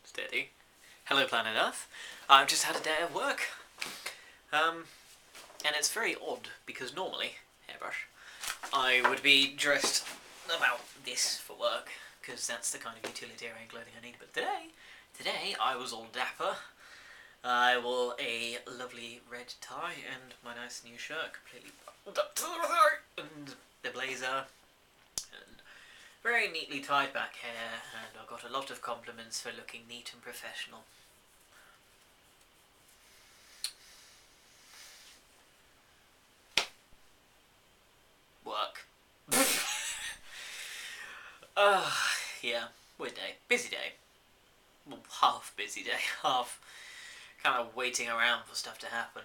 Steady. Hello, planet Earth. I've just had a day of work. And it's very odd, because normally, hairbrush, I would be dressed about this for work, because that's the kind of utilitarian clothing I need. But today I was all dapper. I wore a lovely red tie and my nice new shirt, completely buttoned up to the throat, and the blazer, and very neatly tied back hair, and I got a lot of compliments for looking neat and professional. Work. Yeah, weird day. Busy day. Well, half busy day, half kind of waiting around for stuff to happen.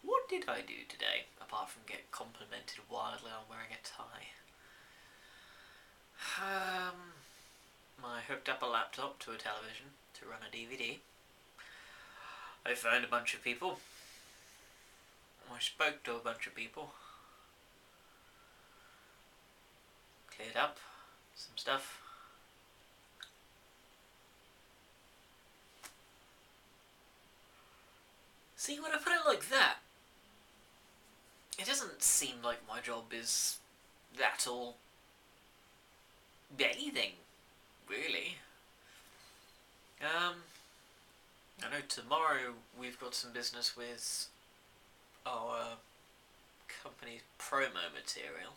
What did I do today, apart from get complimented wildly on wearing a tie? I hooked up a laptop to a television to run a DVD. I phoned a bunch of people. I spoke to a bunch of people. Cleared up some stuff. See, when I put it like that, it doesn't seem like my job is that all anything, really. I know tomorrow we've got some business with our company's promo material.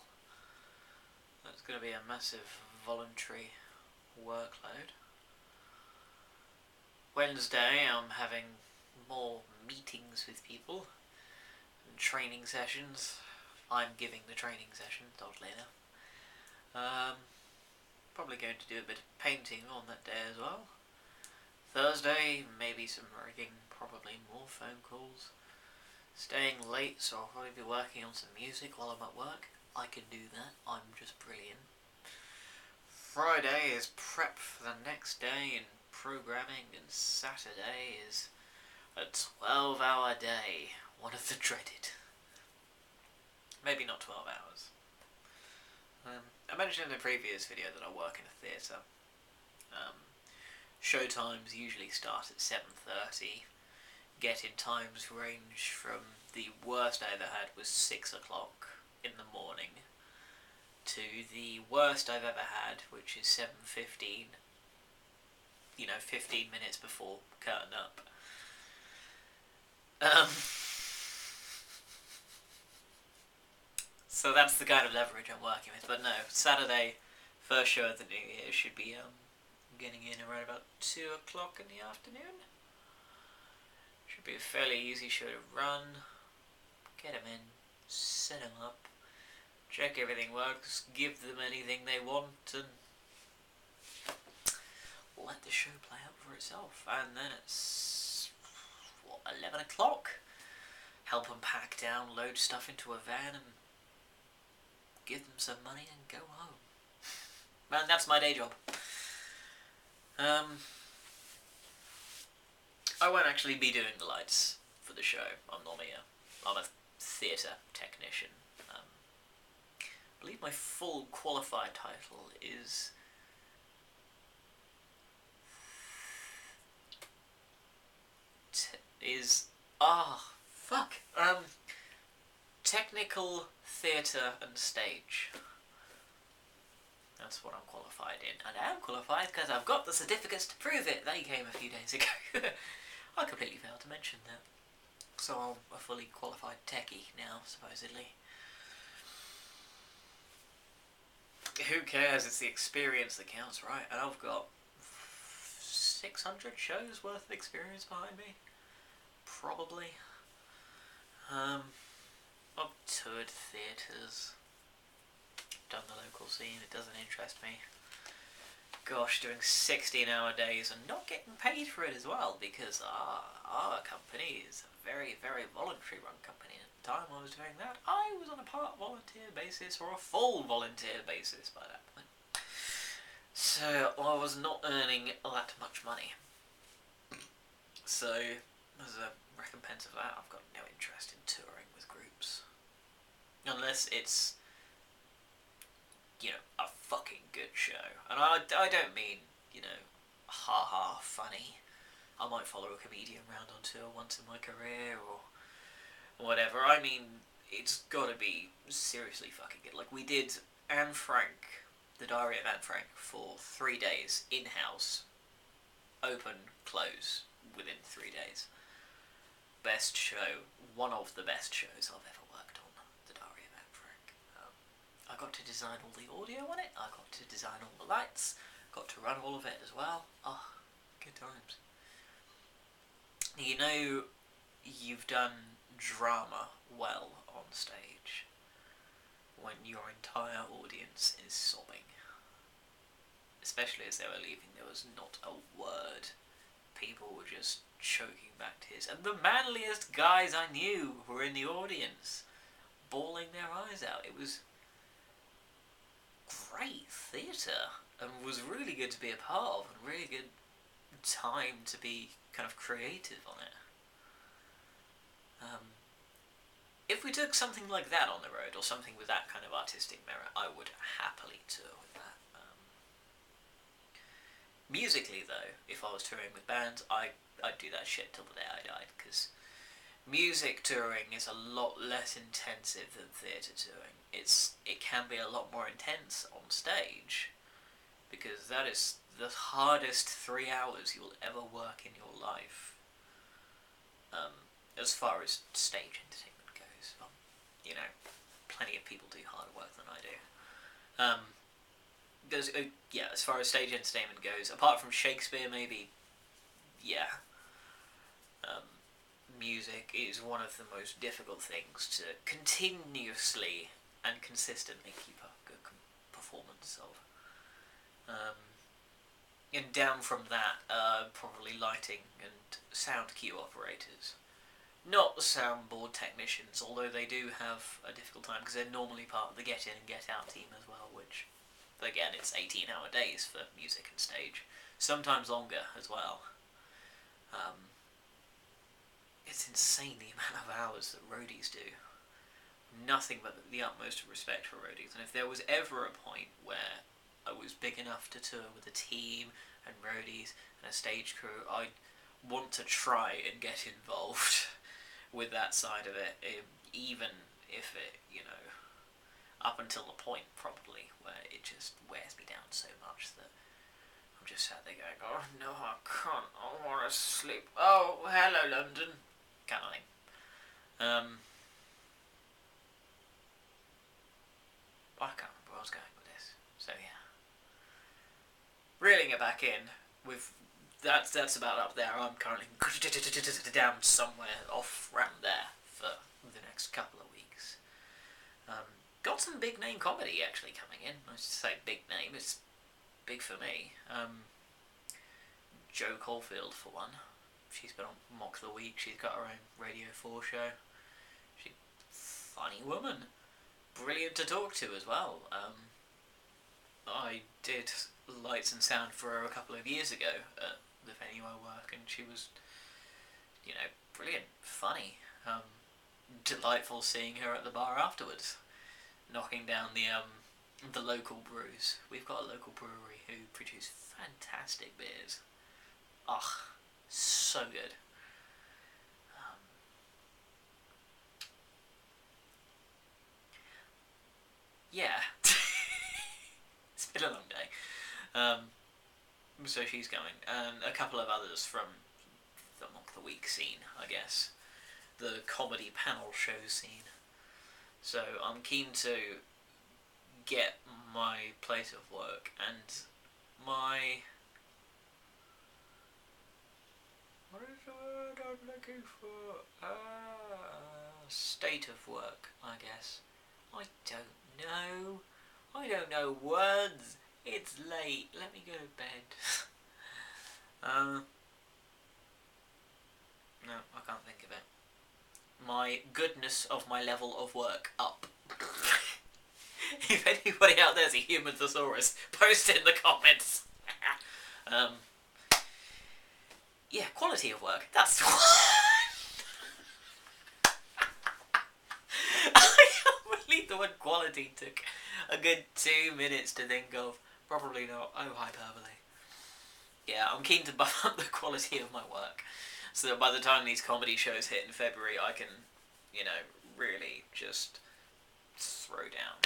That's going to be a massive voluntary workload. Wednesday I'm having more meetings with people and training sessions. I'm giving the training sessions, oddly enough. Probably going to do a bit of painting on that day as well. Thursday, maybe some rigging, probably more phone calls. Staying late, so I'll probably be working on some music while I'm at work. I can do that, I'm just brilliant. Friday is prep for the next day and programming, and Saturday is a 12-hour day, one of the dreaded. Maybe not 12 hours. I mentioned in the previous video that I work in a theatre. Show times usually start at 7:30. Get-in times range from the worst I ever had was 6 o'clock in the morning to the worst I've ever had, which is 7:15. 15 minutes before curtain up. So that's the kind of leverage I'm working with. But no, Saturday, first show of the new year, should be getting in around about 2 o'clock in the afternoon. Should be a fairly easy show to run. Get them in, set them up, check everything works, give them anything they want, and let the show play out for itself. And then it's 11 o'clock. Help them pack down, load stuff into a van, and give them some money and go home. And that's my day job. I won't actually be doing the lights for the show. I'm a theatre technician. I believe my full qualified title is Technical Theatre and Stage. That's what I'm qualified in. And I am qualified because I've got the certificates to prove it. They came a few days ago. I completely failed to mention that. So I'm a fully qualified techie now, supposedly. Who cares? It's the experience that counts, right? And I've got 600 shows worth of experience behind me. Probably. I've toured theatres. Done the local scene, it doesn't interest me. Gosh, doing 16-hour days and not getting paid for it as well, because our company is a very, very voluntary run company. At the time I was doing that, I was on a part volunteer basis or a full volunteer basis by that point. So I was not earning that much money. So as a recompense of that, I've got no interest in touring with groups. Unless it's, a fucking good show. And I don't mean, ha-ha funny. I might follow a comedian around on tour once in my career, or whatever. I mean, it's gotta be seriously fucking good. Like, we did Anne Frank, the Diary of Anne Frank, for 3 days, in-house, open, close, within 3 days. Best show, one of the best shows I've ever worked on, the Diary of Anne Frank. I got to design all the audio on it, I got to design all the lights, got to run all of it as well. Oh, good times. You've done drama well on stage when your entire audience is sobbing. Especially as they were leaving, there was not a word. People were just choking back tears. And the manliest guys I knew were in the audience, bawling their eyes out. It was great theatre, and was really good to be a part of, and really good time to be kind of creative on it. If we took something like that on the road, or something with that kind of artistic merit, I would happily tour with that. Musically, though, if I was touring with bands, I'd do that shit till the day I died, because music touring is a lot less intensive than theatre touring. It can be a lot more intense on stage, because that is the hardest 3 hours you'll ever work in your life. As far as stage entertainment goes, plenty of people do harder work than I do. As far as stage entertainment goes, apart from Shakespeare, maybe, music is one of the most difficult things to continuously and consistently keep a good performance of. And down from that, probably lighting and sound cue operators. Not soundboard technicians, although they do have a difficult time, because they're normally part of the get in and get out team as well, which, again, it's 18-hour days for music and stage. Sometimes longer as well. It's insane the amount of hours that roadies do. Nothing but the utmost respect for roadies. And if there was ever a point where I was big enough to tour with a team and roadies and a stage crew, I'd want to try and get involved with that side of it, even if it, up until the point, probably, where it just wears me down so much that I'm just sat there going, oh no, I can't, I want to sleep, oh, hello London, kind of thing. I can't remember where I was going with this, so yeah. Reeling it back in, that's about up there. I'm currently down somewhere off round there for the next couple of weeks. Got some big name comedy actually coming in. I should say big name, it's big for me. Jo Caulfield, for one. She's been on Mock the Week, she's got her own Radio 4 show. She's a funny woman. Brilliant to talk to as well. I did lights and sound for her a couple of years ago at the venue I work, and she was, brilliant, funny. Delightful seeing her at the bar afterwards, knocking down the local brews. We've got a local brewery who produce fantastic beers. Ugh, so good. Yeah. It's been a long day. So she's going, and a couple of others from the Mock the Week scene, I guess. The comedy panel show scene. So I'm keen to get my place of work and my... what is the word I'm looking for? State of work, I guess. I don't know words. It's late. Let me go to bed. No, I can't think of it. My goodness of my level of work up. If anybody out there's a human thesaurus, post in the comments. Yeah, quality of work. That's the one. I can't believe the word quality took a good 2 minutes to think of. Probably not. Oh, hyperbole. Yeah, I'm keen to buff up the quality of my work, so that by the time these comedy shows hit in February, I can, you know, really just throw down.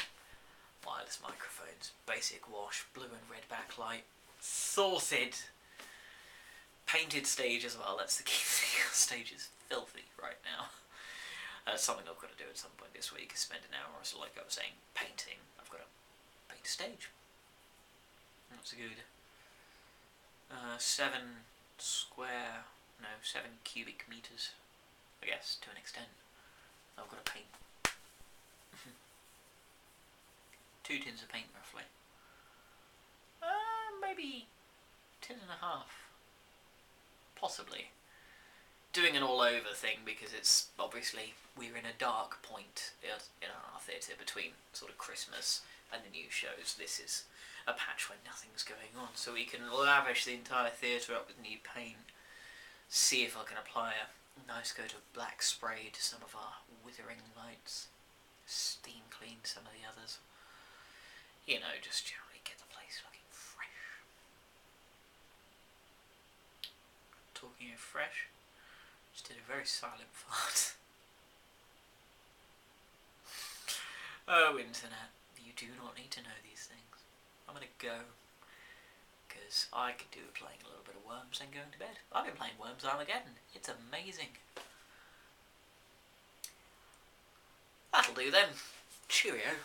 Wireless microphones, basic wash, blue and red backlight, sorted. Painted stage as well. That's the key thing. Stage is filthy right now. Something I've got to do at some point this week is spend an hour or so, like I was saying, painting. I've got to paint a stage. That's good. 7 cubic meters, I guess, to an extent. I've got to paint. 2 tins of paint, roughly. Maybe 10 and a half. Possibly. Doing an all-over thing, because it's obviously, we're in a dark point in our theatre between sort of Christmas and the new shows. This is a patch where nothing's going on, so we can lavish the entire theatre up with new paint. See if I can apply a nice coat of black spray to some of our withering lights. Steam clean some of the others. You know, just generally get the place looking fresh. Talking of fresh, just did a very silent fart. Oh, internet, you do not need to know these things. I'm gonna go, because I could do with playing a little bit of Worms and going to bed. I've been playing Worms Armageddon. It's amazing. That'll do then. Cheerio.